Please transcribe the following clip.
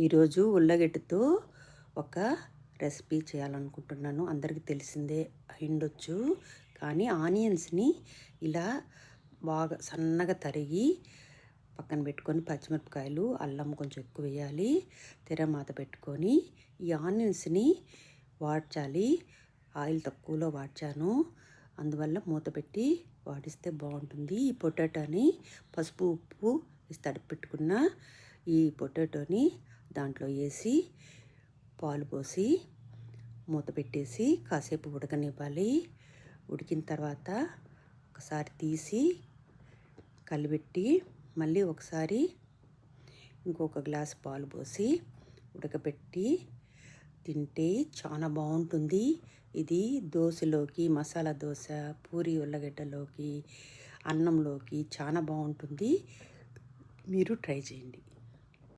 ఈరోజు ఉల్లగడ్డతో ఒక రెసిపీ చేయాలనుకుంటున్నాను. అందరికీ తెలిసిందే అయ్యుండొచ్చు. కానీ ఆనియన్స్ని ఇలా బాగా సన్నగా తరిగి పక్కన పెట్టుకొని, పచ్చిమిరపకాయలు, అల్లం కొంచెం ఎక్కువ వేయాలి. తెరమాత పెట్టుకొని ఈ ఆనియన్స్ని వాడ్చాలి. ఆయిల్ తక్కువలో వాడ్చాను, అందువల్ల మూత పెట్టి వాడిస్తే బాగుంటుంది. ఈ పొటాటోని పసుపు ఉప్పు వేసి తడిపెట్టుకున్న ఈ పొటాటోని దాంట్లో వేసి పాలు పోసి మూత పెట్టేసి కాసేపు ఉడకనివ్వాలి. ఉడికిన తర్వాత ఒకసారి తీసి కలిపెట్టి మళ్ళీ ఒకసారి ఇంకొక గ్లాస్ పాలు పోసి ఉడకబెట్టి తింటే చాలా బాగుంటుంది. ఇది దోశలోకి, మసాలా దోశ, పూరి ఉల్లగడ్డలోకి, అన్నంలోకి చాలా బాగుంటుంది. మీరు ట్రై చేయండి.